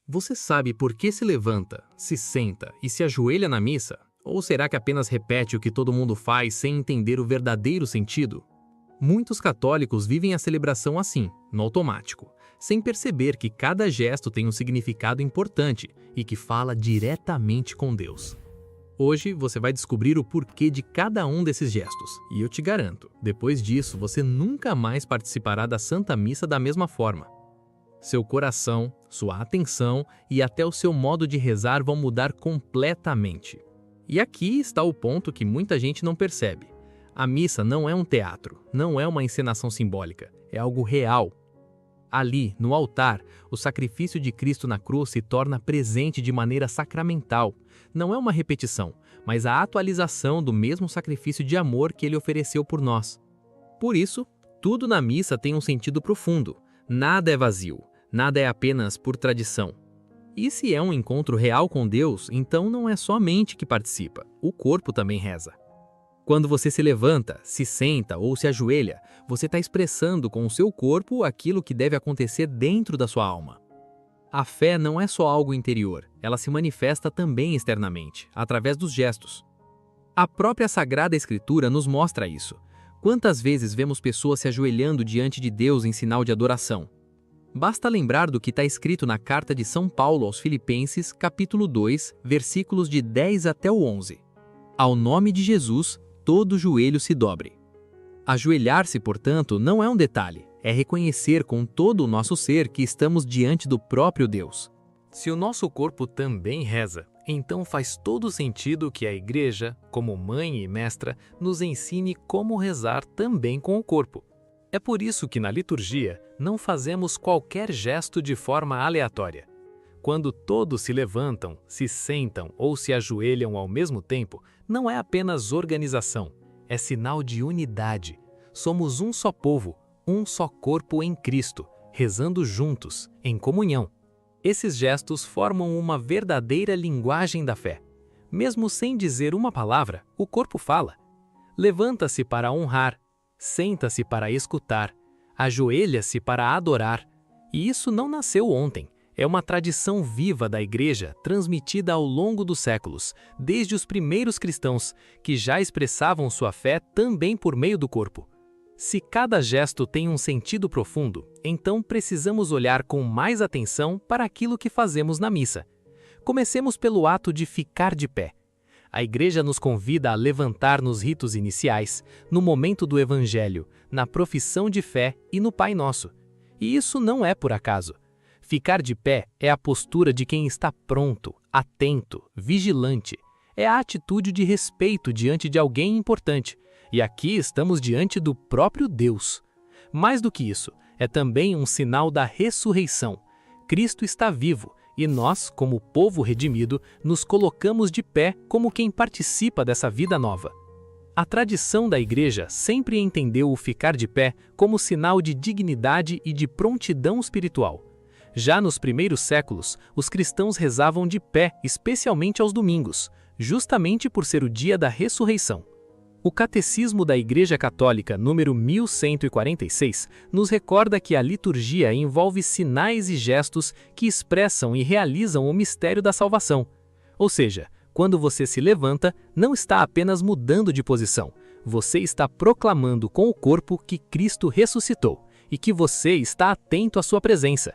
Você sabe por que se levanta, se senta e se ajoelha na missa? Ou será que apenas repete o que todo mundo faz sem entender o verdadeiro sentido? Muitos católicos vivem a celebração assim, no automático, sem perceber que cada gesto tem um significado importante e que fala diretamente com Deus. Hoje você vai descobrir o porquê de cada um desses gestos, e eu te garanto, depois disso você nunca mais participará da Santa Missa da mesma forma. Seu coração, sua atenção e até o seu modo de rezar vão mudar completamente. E aqui está o ponto que muita gente não percebe. A missa não é um teatro, não é uma encenação simbólica, é algo real. Ali, no altar, o sacrifício de Cristo na cruz se torna presente de maneira sacramental. Não é uma repetição, mas a atualização do mesmo sacrifício de amor que ele ofereceu por nós. Por isso, tudo na missa tem um sentido profundo. Nada é vazio, nada é apenas por tradição. E se é um encontro real com Deus, então não é só a mente que participa, o corpo também reza. Quando você se levanta, se senta ou se ajoelha, você está expressando com o seu corpo aquilo que deve acontecer dentro da sua alma. A fé não é só algo interior, ela se manifesta também externamente, através dos gestos. A própria Sagrada Escritura nos mostra isso. Quantas vezes vemos pessoas se ajoelhando diante de Deus em sinal de adoração? Basta lembrar do que está escrito na carta de São Paulo aos Filipenses, capítulo 2, versículos de 10 até o 11. Ao nome de Jesus, todo joelho se dobre. Ajoelhar-se, portanto, não é um detalhe, é reconhecer com todo o nosso ser que estamos diante do próprio Deus. Se o nosso corpo também reza, então faz todo sentido que a Igreja, como mãe e mestra, nos ensine como rezar também com o corpo. É por isso que na liturgia não fazemos qualquer gesto de forma aleatória. Quando todos se levantam, se sentam ou se ajoelham ao mesmo tempo, não é apenas organização, é sinal de unidade. Somos um só povo, um só corpo em Cristo, rezando juntos, em comunhão. Esses gestos formam uma verdadeira linguagem da fé. Mesmo sem dizer uma palavra, o corpo fala. Levanta-se para honrar, senta-se para escutar, ajoelha-se para adorar. E isso não nasceu ontem. É uma tradição viva da Igreja, transmitida ao longo dos séculos, desde os primeiros cristãos, que já expressavam sua fé também por meio do corpo. Se cada gesto tem um sentido profundo, então precisamos olhar com mais atenção para aquilo que fazemos na missa. Comecemos pelo ato de ficar de pé. A Igreja nos convida a levantar nos ritos iniciais, no momento do Evangelho, na profissão de fé e no Pai Nosso. E isso não é por acaso. Ficar de pé é a postura de quem está pronto, atento, vigilante. É a atitude de respeito diante de alguém importante. E aqui estamos diante do próprio Deus. Mais do que isso, é também um sinal da ressurreição. Cristo está vivo e nós, como povo redimido, nos colocamos de pé como quem participa dessa vida nova. A tradição da Igreja sempre entendeu o ficar de pé como sinal de dignidade e de prontidão espiritual. Já nos primeiros séculos, os cristãos rezavam de pé, especialmente aos domingos, justamente por ser o dia da ressurreição. O Catecismo da Igreja Católica, número 1146, nos recorda que a liturgia envolve sinais e gestos que expressam e realizam o mistério da salvação. Ou seja, quando você se levanta, não está apenas mudando de posição, você está proclamando com o corpo que Cristo ressuscitou e que você está atento à sua presença.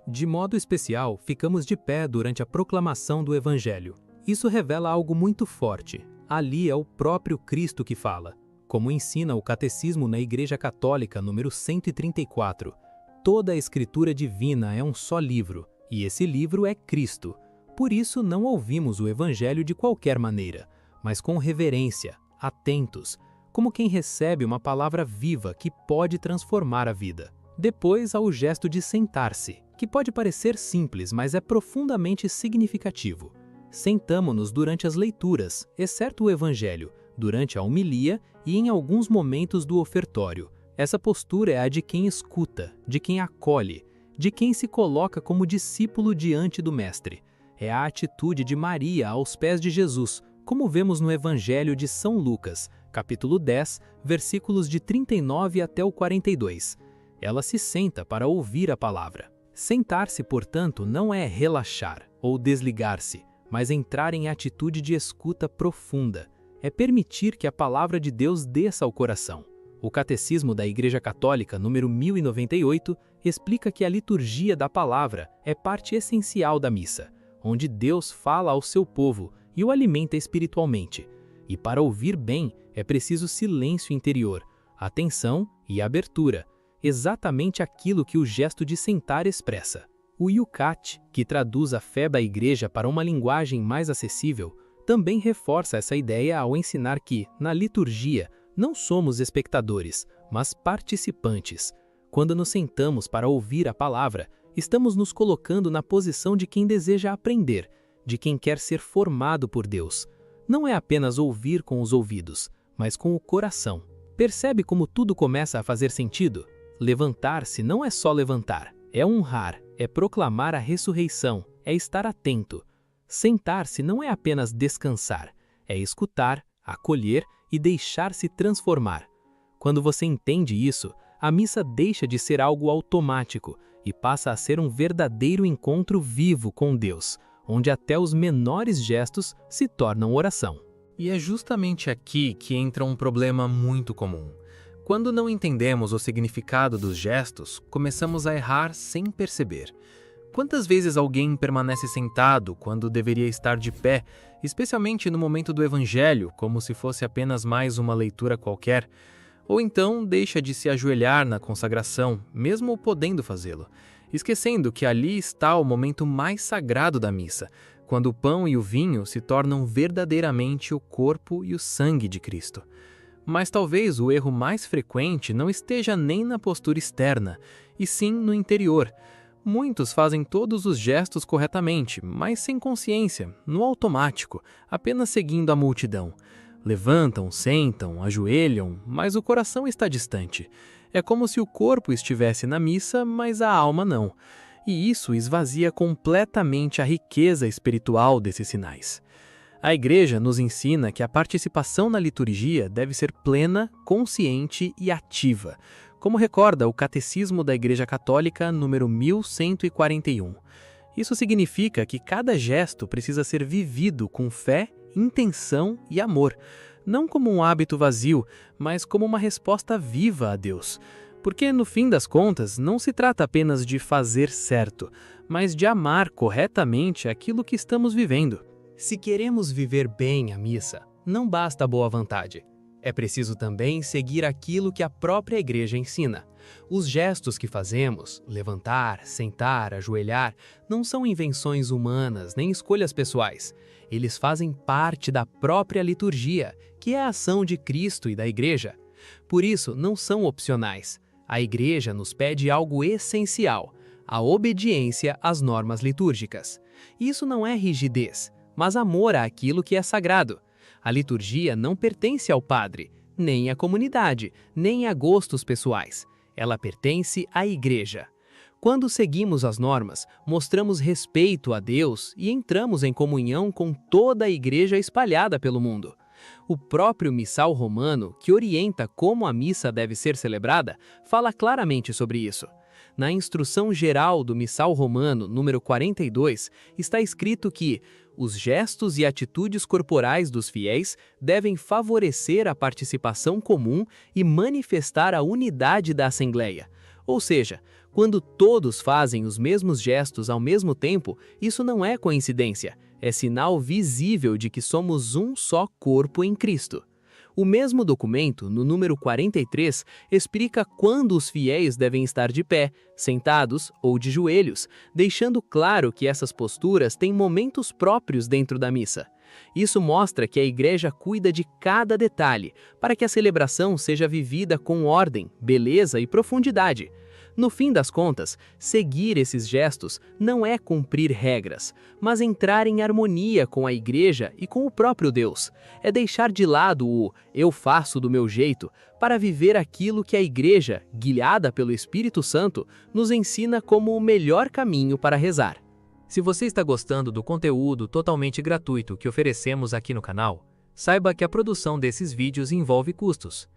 De modo especial, ficamos de pé durante a proclamação do Evangelho. Isso revela algo muito forte. Ali é o próprio Cristo que fala. Como ensina o Catecismo na Igreja Católica, número 134, toda a Escritura divina é um só livro, e esse livro é Cristo. Por isso não ouvimos o Evangelho de qualquer maneira, mas com reverência, atentos, como quem recebe uma palavra viva que pode transformar a vida. Depois há o gesto de sentar-se, que pode parecer simples, mas é profundamente significativo. Sentamo-nos durante as leituras, exceto o Evangelho, durante a homilia e em alguns momentos do ofertório. Essa postura é a de quem escuta, de quem acolhe, de quem se coloca como discípulo diante do Mestre. É a atitude de Maria aos pés de Jesus, como vemos no Evangelho de São Lucas, capítulo 10, versículos de 39 até o 42. Ela se senta para ouvir a palavra. Sentar-se, portanto, não é relaxar ou desligar-se, mas entrar em atitude de escuta profunda. É permitir que a palavra de Deus desça ao coração. O Catecismo da Igreja Católica, número 1098, explica que a liturgia da palavra é parte essencial da missa, onde Deus fala ao seu povo e o alimenta espiritualmente. E para ouvir bem, é preciso silêncio interior, atenção e abertura, exatamente aquilo que o gesto de sentar expressa. O Yucat, que traduz a fé da Igreja para uma linguagem mais acessível, também reforça essa ideia ao ensinar que, na liturgia, não somos espectadores, mas participantes. Quando nos sentamos para ouvir a palavra, estamos nos colocando na posição de quem deseja aprender, de quem quer ser formado por Deus. Não é apenas ouvir com os ouvidos, mas com o coração. Percebe como tudo começa a fazer sentido? Levantar-se não é só levantar, é honrar, é proclamar a ressurreição, é estar atento. Sentar-se não é apenas descansar, é escutar, acolher e deixar-se transformar. Quando você entende isso, a missa deixa de ser algo automático e passa a ser um verdadeiro encontro vivo com Deus, onde até os menores gestos se tornam oração. E é justamente aqui que entra um problema muito comum. Quando não entendemos o significado dos gestos, começamos a errar sem perceber. Quantas vezes alguém permanece sentado quando deveria estar de pé, especialmente no momento do Evangelho, como se fosse apenas mais uma leitura qualquer? Ou então deixa de se ajoelhar na consagração, mesmo podendo fazê-lo, esquecendo que ali está o momento mais sagrado da missa, quando o pão e o vinho se tornam verdadeiramente o corpo e o sangue de Cristo. Mas talvez o erro mais frequente não esteja nem na postura externa, e sim no interior. Muitos fazem todos os gestos corretamente, mas sem consciência, no automático, apenas seguindo a multidão. Levantam, sentam, ajoelham, mas o coração está distante. É como se o corpo estivesse na missa, mas a alma não. E isso esvazia completamente a riqueza espiritual desses sinais. A Igreja nos ensina que a participação na liturgia deve ser plena, consciente e ativa, como recorda o Catecismo da Igreja Católica, número 1141. Isso significa que cada gesto precisa ser vivido com fé, intenção e amor, não como um hábito vazio, mas como uma resposta viva a Deus. Porque, no fim das contas, não se trata apenas de fazer certo, mas de amar corretamente aquilo que estamos vivendo. Se queremos viver bem a missa, não basta a boa vontade. É preciso também seguir aquilo que a própria Igreja ensina. Os gestos que fazemos, levantar, sentar, ajoelhar, não são invenções humanas nem escolhas pessoais. Eles fazem parte da própria liturgia, que é a ação de Cristo e da Igreja. Por isso, não são opcionais. A Igreja nos pede algo essencial, a obediência às normas litúrgicas. Isso não é rigidez, mas amor àquilo que é sagrado. A liturgia não pertence ao padre, nem à comunidade, nem a gostos pessoais. Ela pertence à Igreja. Quando seguimos as normas, mostramos respeito a Deus e entramos em comunhão com toda a Igreja espalhada pelo mundo. O próprio Missal Romano, que orienta como a missa deve ser celebrada, fala claramente sobre isso. Na Instrução Geral do Missal Romano, número 42, está escrito que os gestos e atitudes corporais dos fiéis devem favorecer a participação comum e manifestar a unidade da Assembleia. Ou seja, quando todos fazem os mesmos gestos ao mesmo tempo, isso não é coincidência, é sinal visível de que somos um só corpo em Cristo. O mesmo documento, no número 43, explica quando os fiéis devem estar de pé, sentados ou de joelhos, deixando claro que essas posturas têm momentos próprios dentro da missa. Isso mostra que a Igreja cuida de cada detalhe, para que a celebração seja vivida com ordem, beleza e profundidade. No fim das contas, seguir esses gestos não é cumprir regras, mas entrar em harmonia com a Igreja e com o próprio Deus. É deixar de lado o "eu faço do meu jeito" para viver aquilo que a Igreja, guiada pelo Espírito Santo, nos ensina como o melhor caminho para rezar. Se você está gostando do conteúdo totalmente gratuito que oferecemos aqui no canal, saiba que a produção desses vídeos envolve custos.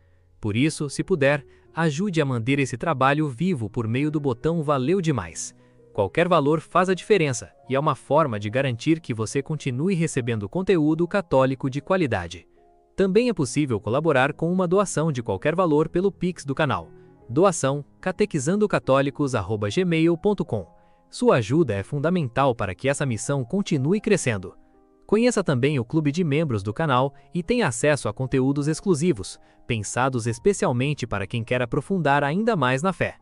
Por isso, se puder, ajude a manter esse trabalho vivo por meio do botão Valeu Demais. Qualquer valor faz a diferença e é uma forma de garantir que você continue recebendo conteúdo católico de qualidade. Também é possível colaborar com uma doação de qualquer valor pelo Pix do canal. Doação catequizandocatólicos@gmail.com. Sua ajuda é fundamental para que essa missão continue crescendo. Conheça também o clube de membros do canal e tenha acesso a conteúdos exclusivos, pensados especialmente para quem quer aprofundar ainda mais na fé.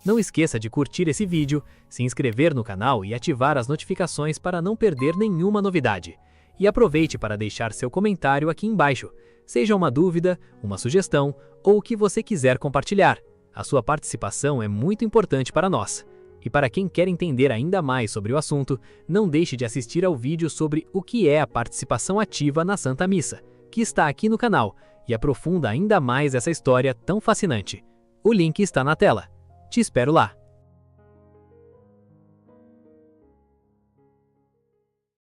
Não esqueça de curtir esse vídeo, se inscrever no canal e ativar as notificações para não perder nenhuma novidade. E aproveite para deixar seu comentário aqui embaixo, seja uma dúvida, uma sugestão ou o que você quiser compartilhar. A sua participação é muito importante para nós. E para quem quer entender ainda mais sobre o assunto, não deixe de assistir ao vídeo sobre o que é a participação ativa na Santa Missa, que está aqui no canal, e aprofunda ainda mais essa história tão fascinante. O link está na tela. Te espero lá!